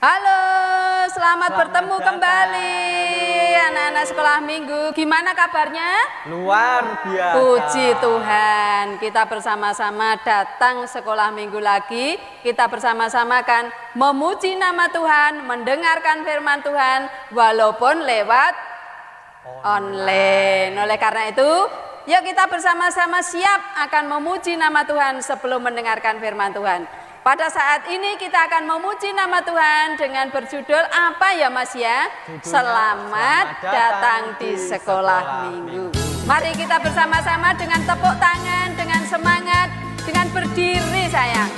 Halo, selamat bertemu kembali anak-anak sekolah minggu. Gimana kabarnya? Luar biasa. Puji Tuhan, kita bersama-sama datang sekolah minggu lagi. Kita bersama-sama akan memuji nama Tuhan, mendengarkan firman Tuhan walaupun lewat online. Oleh karena itu, yuk kita bersama-sama siap akan memuji nama Tuhan sebelum mendengarkan firman Tuhan. Pada saat ini kita akan memuji nama Tuhan dengan berjudul apa ya Mas ya? Selamat datang di sekolah minggu. Mari kita bersama-sama dengan tepuk tangan, dengan semangat, dengan berdiri sayang.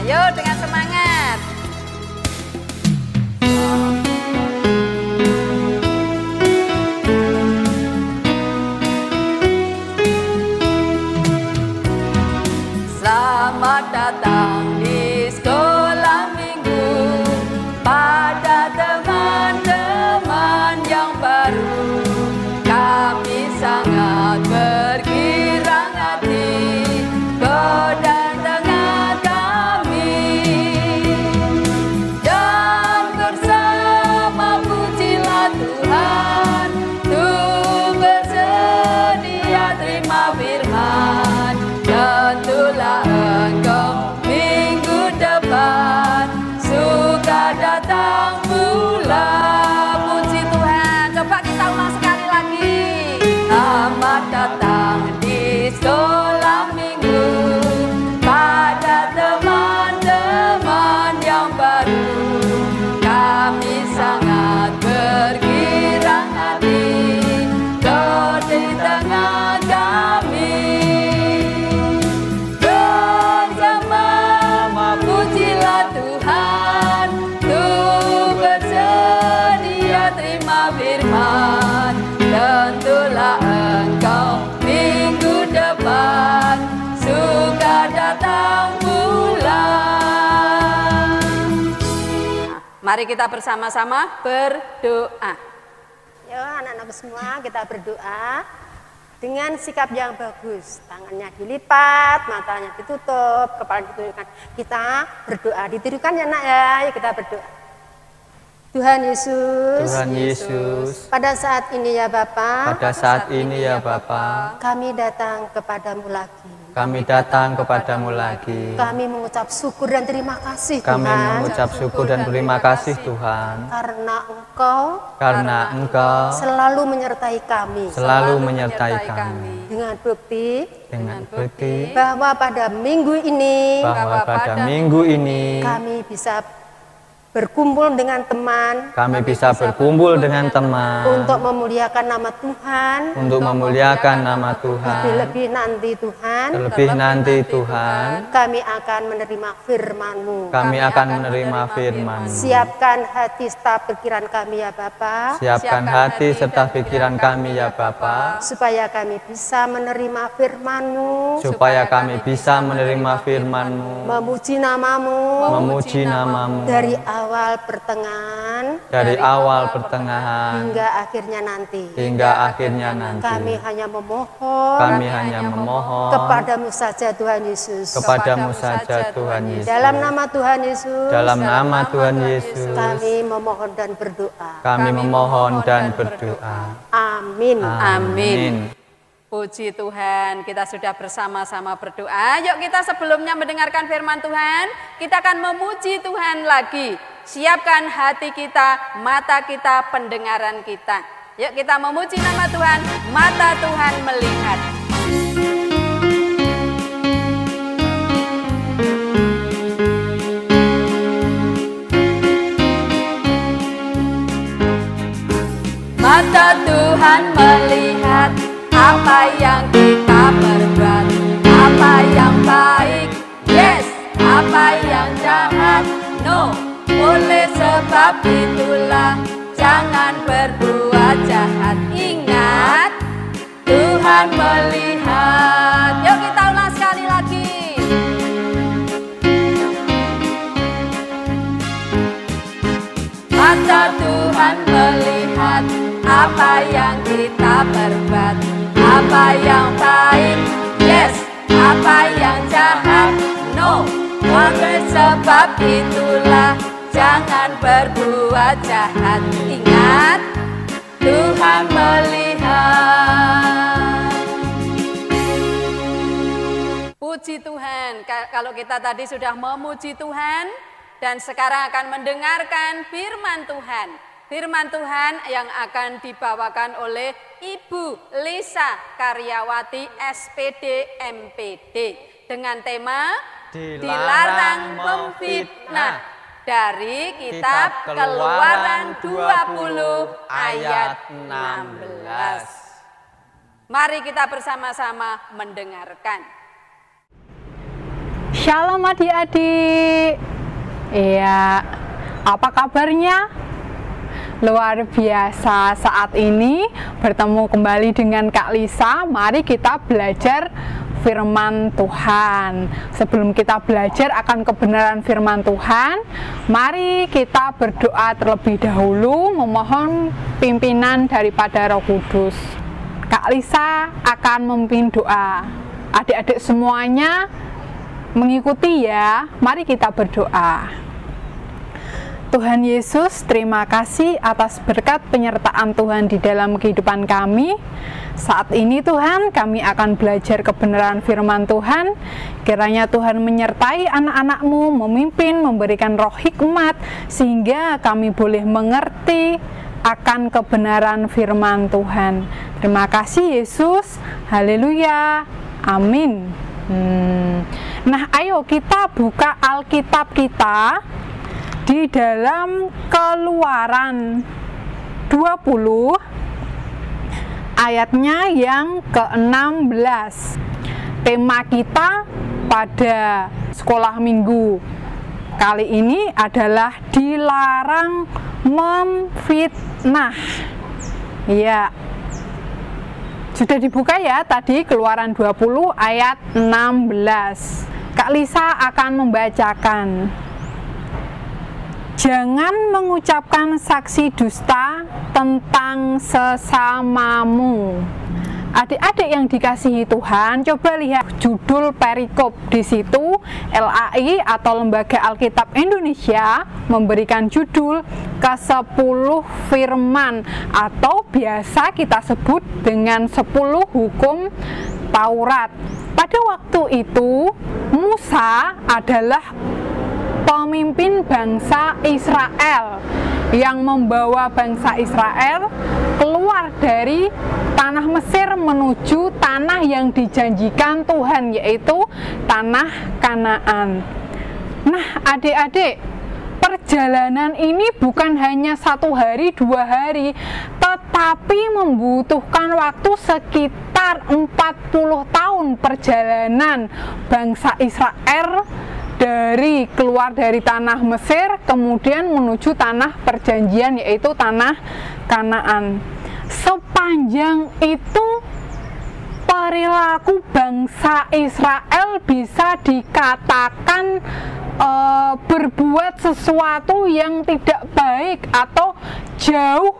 Ayo dengan semangat. Selamat datang di sekolah minggu pada teman-teman yang baru. Kami sangat bergirang hati kedatangan kami, dan bersama pujilah Tuhan, Tuhan bersedia terima firman. Tentulah engkau minggu depan suka datang pula. Puji Tuhan. Coba kita ulang sekali lagi. Selamat datang di sekolah minggu pada teman-teman yang baru. Kami sangat bergirang hati di tengah kami. Tuhan, Tuhan bersedia terima firman. Tentulah engkau minggu depan suka datang pula. Mari kita bersama-sama berdoa. Yuk anak-anak semua kita berdoa dengan sikap yang bagus, tangannya dilipat, matanya ditutup, kepala ditutup. Kita berdoa, ditirukan ya nak ya, yuk kita berdoa. Tuhan Yesus, Tuhan Yesus, pada saat ini ya Bapa, pada saat ini ya Bapa, kami datang kepadamu lagi. kami datang kepadamu lagi. Kami mengucap syukur dan terima kasih Kami Tuhan, mengucap syukur dan terima kasih Tuhan, karena Engkau selalu menyertai kami, menyertai kami dengan bukti bahwa pada minggu ini kami bisa berkumpul dengan teman, untuk memuliakan nama Tuhan, lebih-lebih nanti Tuhan, kami akan menerima firman-Mu. Siapkan hati serta pikiran kami ya Bapa, supaya kami bisa menerima firman-Mu, memuji namamu, dari awal pertengahan hingga akhirnya nanti. Kami hanya memohon kepadamu saja Tuhan Yesus. Dalam nama Tuhan Yesus, kami memohon dan berdoa. Amin. Puji Tuhan, kita sudah bersama-sama berdoa. Yuk kita sebelumnya mendengarkan firman Tuhan, kita akan memuji Tuhan lagi. Siapkan hati kita, mata kita, pendengaran kita. Yuk kita memuji nama Tuhan, mata Tuhan melihat. Mata Tuhan melihat apa yang kita perbuat, apa yang baik, yes, apa yang jahat, no. Oleh sebab itulah jangan berbuat jahat. Ingat, Tuhan melihat. Yuk kita ulang sekali lagi. Mata Tuhan melihat apa yang kita perbuat, apa yang baik, yes, apa yang jahat, no. Oleh sebab itulah jangan berbuat jahat. Ingat, Tuhan melihat. Puji Tuhan, kalau kita tadi sudah memuji Tuhan dan sekarang akan mendengarkan firman Tuhan. Firman Tuhan yang akan dibawakan oleh Ibu Lisa Karyawati SPD MPD dengan tema Dilarang Memfitnah dari kitab Keluaran 20 ayat 16. Mari kita bersama-sama mendengarkan. Shalom adik-adik. Iya, apa kabarnya? Luar biasa, saat ini bertemu kembali dengan Kak Lisa. Mari kita belajar firman Tuhan. Sebelum kita belajar akan kebenaran firman Tuhan, mari kita berdoa terlebih dahulu, memohon pimpinan daripada Roh Kudus. Kak Lisa akan memimpin doa. Adik-adik semuanya mengikuti ya. Mari kita berdoa. Tuhan Yesus, terima kasih atas berkat penyertaan Tuhan di dalam kehidupan kami. Saat ini Tuhan, kami akan belajar kebenaran firman Tuhan. Kiranya Tuhan menyertai anak-anak-Mu, memimpin, memberikan roh hikmat, sehingga kami boleh mengerti akan kebenaran firman Tuhan. Terima kasih Yesus, haleluya, amin. Nah, ayo kita buka Alkitab kita di dalam Keluaran 20 ayatnya yang ke-16. Tema kita pada sekolah minggu kali ini adalah dilarang memfitnah. Ya, sudah dibuka ya tadi Keluaran 20 ayat 16. Kak Lisa akan membacakan. Jangan mengucapkan saksi dusta tentang sesamamu. Adik-adik yang dikasihi Tuhan, coba lihat judul perikop di situ. LAI atau Lembaga Alkitab Indonesia memberikan judul ke-10 firman atau biasa kita sebut dengan 10 hukum Taurat. Pada waktu itu Musa adalah pemimpin bangsa Israel yang membawa bangsa Israel keluar dari tanah Mesir menuju tanah yang dijanjikan Tuhan, yaitu tanah Kanaan. Nah, adik-adik, perjalanan ini bukan hanya 1 hari, 2 hari, tetapi membutuhkan waktu sekitar 40 tahun perjalanan bangsa Israel dari keluar dari tanah Mesir kemudian menuju tanah perjanjian, yaitu tanah Kanaan. Sepanjang itu perilaku bangsa Israel bisa dikatakan berbuat sesuatu yang tidak baik atau jauh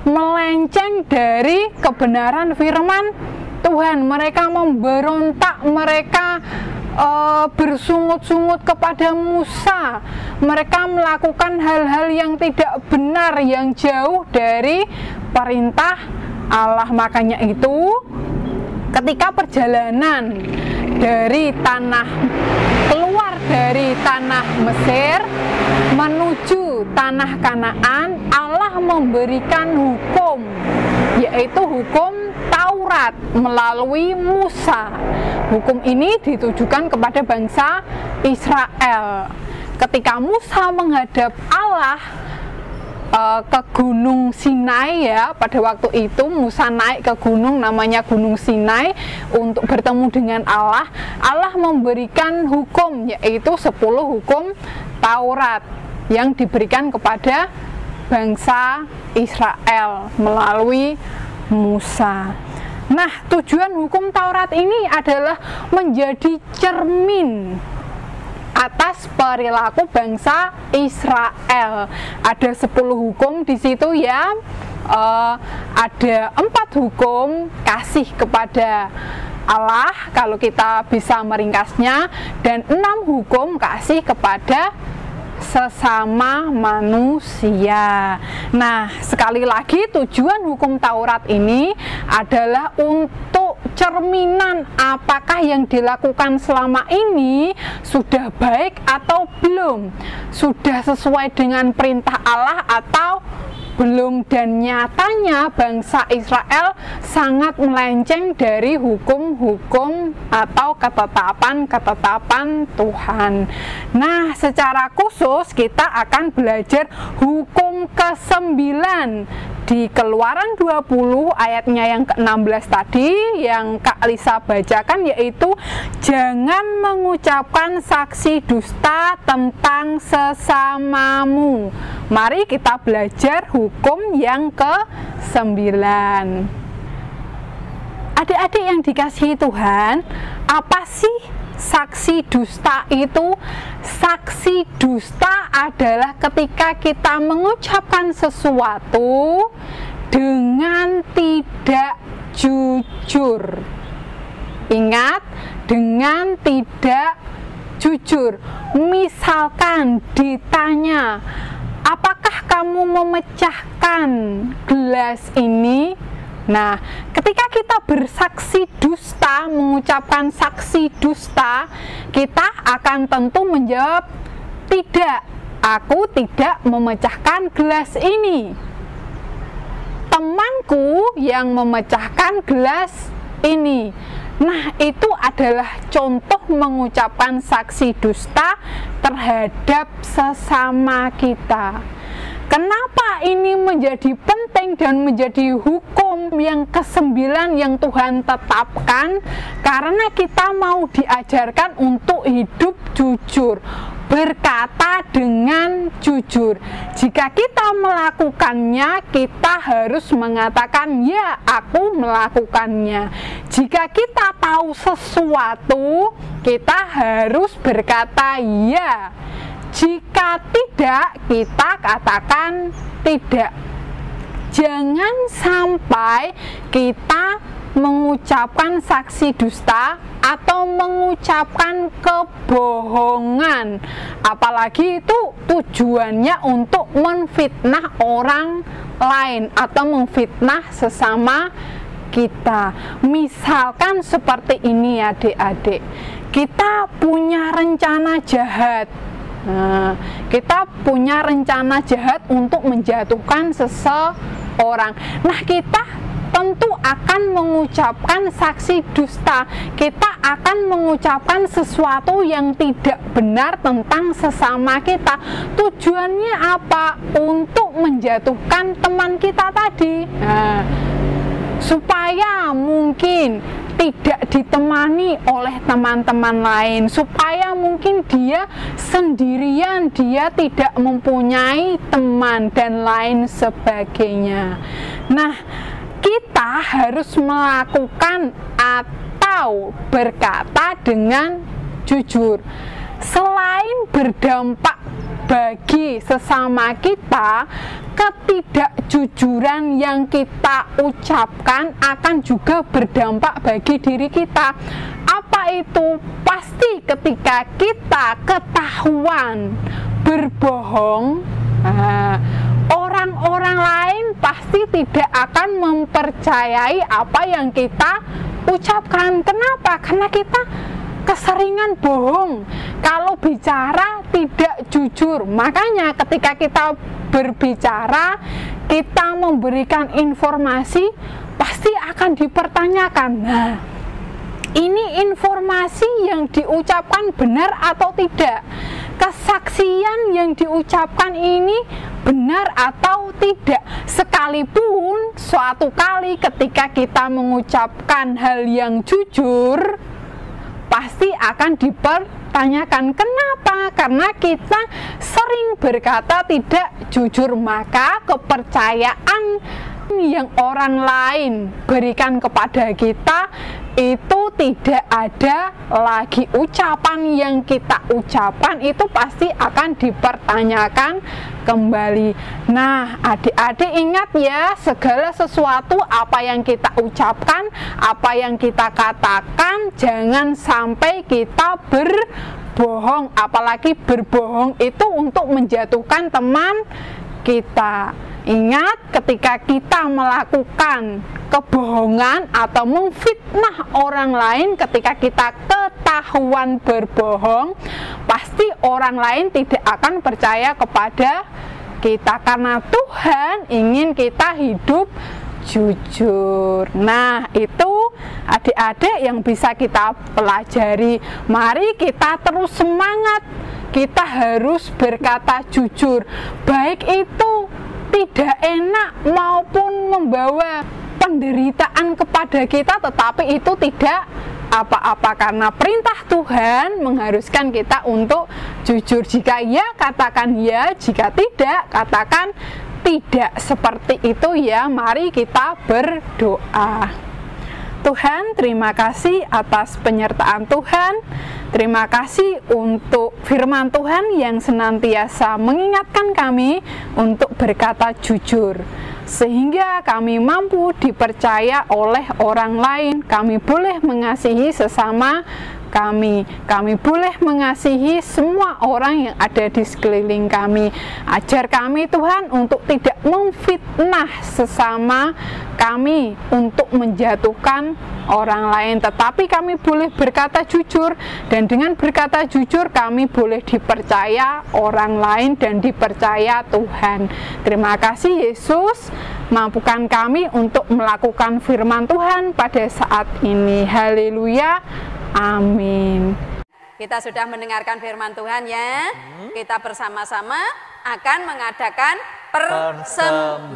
melenceng dari kebenaran firman Tuhan. Mereka memberontak, mereka bersungut-sungut kepada Musa. Mereka melakukan hal-hal yang tidak benar, yang jauh dari perintah Allah. Makanya itu ketika perjalanan dari keluar dari tanah Mesir menuju tanah Kanaan, Allah memberikan hukum, yaitu hukum Taurat melalui Musa. Hukum ini ditujukan kepada bangsa Israel. Ketika Musa menghadap Allah ke Gunung Sinai, ya, pada waktu itu Musa naik ke gunung namanya Gunung Sinai untuk bertemu dengan Allah. Allah memberikan hukum, yaitu 10 hukum Taurat yang diberikan kepada bangsa Israel melalui Musa. Nah, tujuan hukum Taurat ini adalah menjadi cermin atas perilaku bangsa Israel. Ada 10 hukum di situ ya. Ada 4 hukum kasih kepada Allah kalau kita bisa meringkasnya, dan 6 hukum kasih kepada sesama manusia. Nah, sekali lagi tujuan hukum Taurat ini adalah untuk cerminan apakah yang dilakukan selama ini sudah baik atau belum, sudah sesuai dengan perintah Allah atau belum. Dan nyatanya bangsa Israel sangat melenceng dari hukum-hukum atau ketetapan-ketetapan Tuhan. Nah, secara khusus kita akan belajar hukum ke-9 di Keluaran 20 ayatnya yang ke-16 tadi yang Kak Lisa bacakan, yaitu jangan mengucapkan saksi dusta tentang sesamamu. Mari kita belajar hukum yang ke-9. Adik-adik yang dikasihi Tuhan, apa sih saksi dusta itu? Saksi dusta adalah ketika kita mengucapkan sesuatu dengan tidak jujur. Ingat, dengan tidak jujur. Misalkan ditanya, apakah kamu memecahkan gelas ini? Nah, ketika kita bersaksi dusta, mengucapkan saksi dusta, kita akan tentu menjawab, tidak, aku tidak memecahkan gelas ini. Temanku yang memecahkan gelas ini. Nah, itu adalah contoh mengucapkan saksi dusta terhadap sesama kita. Kenapa ini menjadi penting dan menjadi hukum yang ke-9 yang Tuhan tetapkan? Karena kita mau diajarkan untuk hidup jujur, berkata dengan jujur. Jika kita melakukannya, kita harus mengatakan, ya, aku melakukannya. Jika kita tahu sesuatu, kita harus berkata, ya. Jika tidak, kita katakan tidak. Jangan sampai kita mengucapkan saksi dusta atau mengucapkan kebohongan, apalagi itu tujuannya untuk menfitnah orang lain atau menfitnah sesama kita. Misalkan seperti ini, adik-adik, kita punya rencana jahat. Nah, kita punya rencana jahat untuk menjatuhkan seseorang. Nah, kita tentu akan mengucapkan saksi dusta. Kita akan mengucapkan sesuatu yang tidak benar tentang sesama kita. Tujuannya apa? Untuk menjatuhkan teman kita tadi. Nah, supaya mungkin tidak ditemani oleh teman-teman lain, supaya mungkin dia sendirian, dia tidak mempunyai teman dan lain sebagainya. Nah, kita harus melakukan atau berkata dengan jujur. Selain berdampak bagi sesama kita, ketidakjujuran yang kita ucapkan akan juga berdampak bagi diri kita. Apa itu? Pasti ketika kita ketahuan berbohong, orang-orang lain pasti tidak akan mempercayai apa yang kita ucapkan. Kenapa? Karena kita keseringan bohong. Kalau bicara tidak jujur, makanya ketika kita berbicara, kita memberikan informasi, pasti akan dipertanyakan. Nah, ini informasi yang diucapkan benar atau tidak? Kesaksian yang diucapkan ini benar atau tidak? Sekalipun suatu kali ketika kita mengucapkan hal yang jujur, pasti akan dipertanyakan. Kenapa? Karena kita sering berkata tidak jujur, maka kepercayaan yang orang lain berikan kepada kita itu tidak ada lagi. Ucapan yang kita ucapkan itu pasti akan dipertanyakan kembali. Nah, adik-adik ingat ya, segala sesuatu apa yang kita ucapkan, apa yang kita katakan, jangan sampai kita berbohong, apalagi berbohong itu untuk menjatuhkan teman kita. Ingat, ketika kita melakukan kebohongan atau memfitnah orang lain, ketika kita ketahuan berbohong, pasti orang lain tidak akan percaya kepada kita, karena Tuhan ingin kita hidup jujur. Nah, itu adik-adik yang bisa kita pelajari. Mari kita terus semangat, kita harus berkata jujur, baik itu tidak enak maupun membawa penderitaan kepada kita, tetapi itu tidak apa-apa, karena perintah Tuhan mengharuskan kita untuk jujur. Jika ya, katakan ya, jika tidak, katakan tidak. Seperti itu ya. Mari kita berdoa. Tuhan, terima kasih atas penyertaan Tuhan. Terima kasih untuk firman Tuhan yang senantiasa mengingatkan kami untuk berkata jujur, sehingga kami mampu dipercaya oleh orang lain. Kami boleh mengasihi sesama kami boleh mengasihi semua orang yang ada di sekeliling kami. Ajar kami Tuhan untuk tidak memfitnah sesama kami untuk menjatuhkan orang lain, tetapi kami boleh berkata jujur, dan dengan berkata jujur kami boleh dipercaya orang lain dan dipercaya Tuhan. Terima kasih Yesus, mampukan kami untuk melakukan firman Tuhan pada saat ini. Haleluya. Amin. Kita sudah mendengarkan firman Tuhan ya. Kita bersama-sama akan mengadakan persembahan.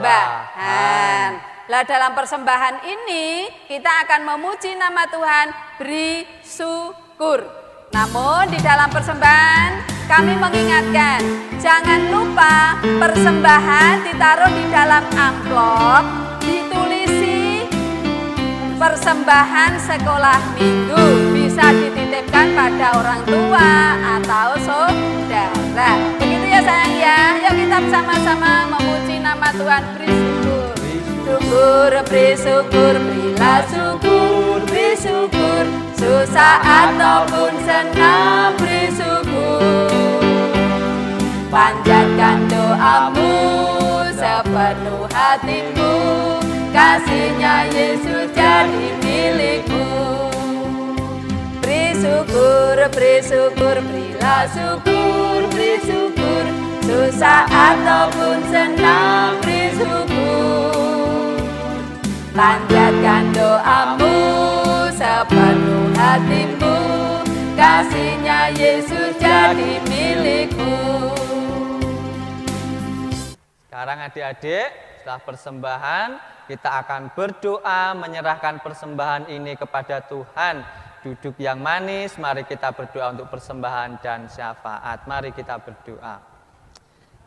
Lah dalam persembahan ini kita akan memuji nama Tuhan, beri syukur. Namun di dalam persembahan kami mengingatkan, jangan lupa persembahan ditaruh di dalam amplop, ditulisi persembahan sekolah minggu, bisa dititipkan pada orang tua atau saudara. Begitu ya sayang ya. Yuk kita bersama-sama memuji nama Tuhan, beri syukur. Syukur, beri syukur, berilah syukur, beri syukur. Susah ataupun senang, beri syukur. Panjatkan doamu sepenuh hatimu, kasihnya Yesus jadi milikmu. Beri syukur, berilah syukur, beri syukur. Susah ataupun senang, beri syukur. Panjatkan doamu sepenuh hatimu, kasihnya Yesus jadi milikmu. Sekarang adik-adik, setelah persembahan, kita akan berdoa menyerahkan persembahan ini kepada Tuhan. Duduk yang manis, mari kita berdoa untuk persembahan dan syafaat. Mari kita berdoa.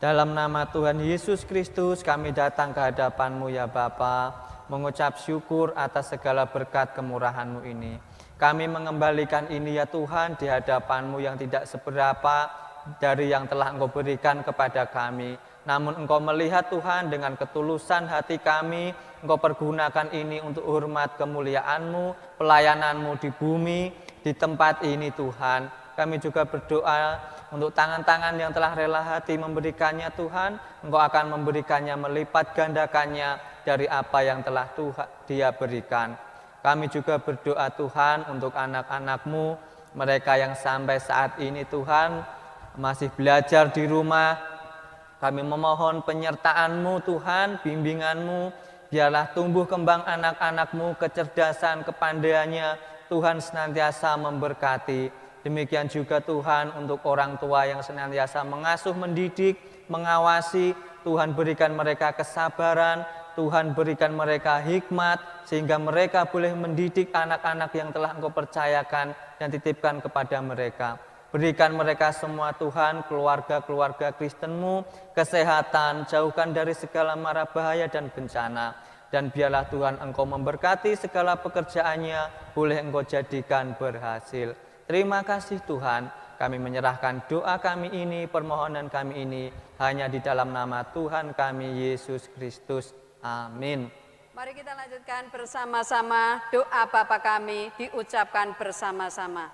Dalam nama Tuhan Yesus Kristus, kami datang ke hadapan-Mu ya Bapa, mengucap syukur atas segala berkat kemurahan-Mu ini. Kami mengembalikan ini ya Tuhan di hadapan-Mu yang tidak seberapa dari yang telah Engkau berikan kepada kami. Namun Engkau melihat Tuhan dengan ketulusan hati kami, Engkau pergunakan ini untuk hormat kemuliaan-Mu, pelayanan-Mu di bumi, di tempat ini Tuhan. Kami juga berdoa untuk tangan-tangan yang telah rela hati memberikannya Tuhan, Engkau akan memberikannya melipat gandakannya dari apa yang telah Dia berikan. Kami juga berdoa Tuhan untuk anak-anak-Mu, mereka yang sampai saat ini Tuhan masih belajar di rumah. Kami memohon penyertaan-Mu Tuhan, bimbingan-Mu, biarlah tumbuh kembang anak-anak-Mu, kecerdasan, kepandaiannya, Tuhan senantiasa memberkati. Demikian juga Tuhan untuk orang tua yang senantiasa mengasuh, mendidik, mengawasi, Tuhan berikan mereka kesabaran, Tuhan berikan mereka hikmat, sehingga mereka boleh mendidik anak-anak yang telah Engkau percayakan dan titipkan kepada mereka. Berikan mereka semua Tuhan, keluarga-keluarga Kristen-Mu, kesehatan, jauhkan dari segala mara bahaya dan bencana. Dan biarlah Tuhan Engkau memberkati segala pekerjaannya, boleh Engkau jadikan berhasil. Terima kasih Tuhan, kami menyerahkan doa kami ini, permohonan kami ini, hanya di dalam nama Tuhan kami, Yesus Kristus. Amin. Mari kita lanjutkan bersama-sama doa Bapa kami diucapkan bersama-sama.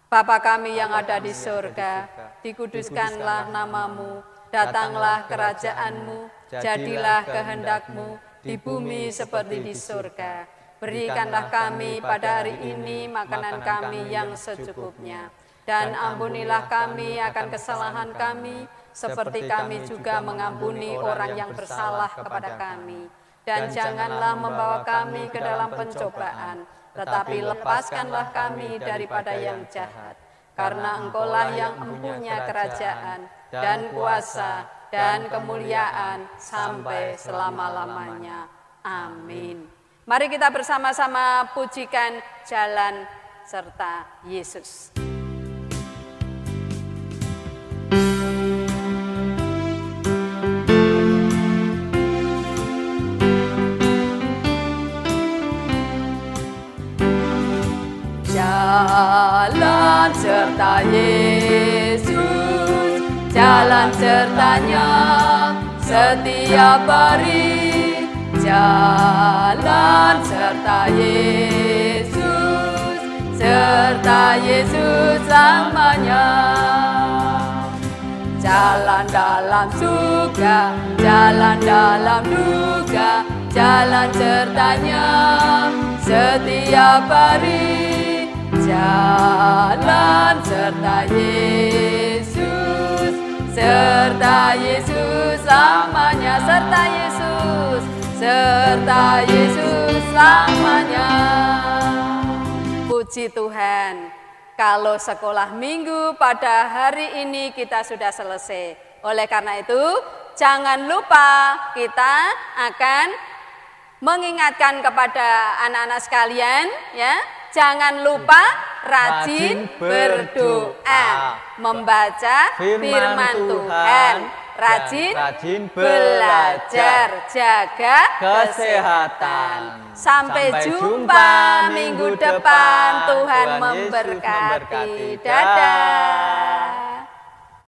Bapa kami yang ada di surga, dikuduskanlah namamu, datanglah kerajaanmu, jadilah kehendak-mu di bumi seperti di surga. Berikanlah kami pada hari ini makanan kami yang secukupnya, dan ampunilah kami akan kesalahan kami, seperti kami juga mengampuni orang yang bersalah kepada kami. Dan janganlah membawa kami ke dalam pencobaan, tetapi lepaskanlah kami daripada yang jahat. Karena Engkaulah yang mempunyai kerajaan, dan kuasa, dan kemuliaan, sampai selama-lamanya. Amin. Mari kita bersama-sama pujikan Jalan serta Yesus. Jalan serta Yesus, jalan sertanya setiap hari. Jalan serta Yesus lamanya. Jalan dalam suka, jalan dalam duka, jalan sertanya setiap hari. Jalan serta Yesus lamanya, serta Yesus lamanya. Puji Tuhan, kalau sekolah minggu pada hari ini kita sudah selesai. Oleh karena itu, jangan lupa kita akan mengingatkan kepada anak-anak sekalian, ya. Jangan lupa rajin berdoa, membaca firman Tuhan, rajin belajar, jaga kesehatan. Sampai jumpa minggu depan. Tuhan memberkati. Dadah.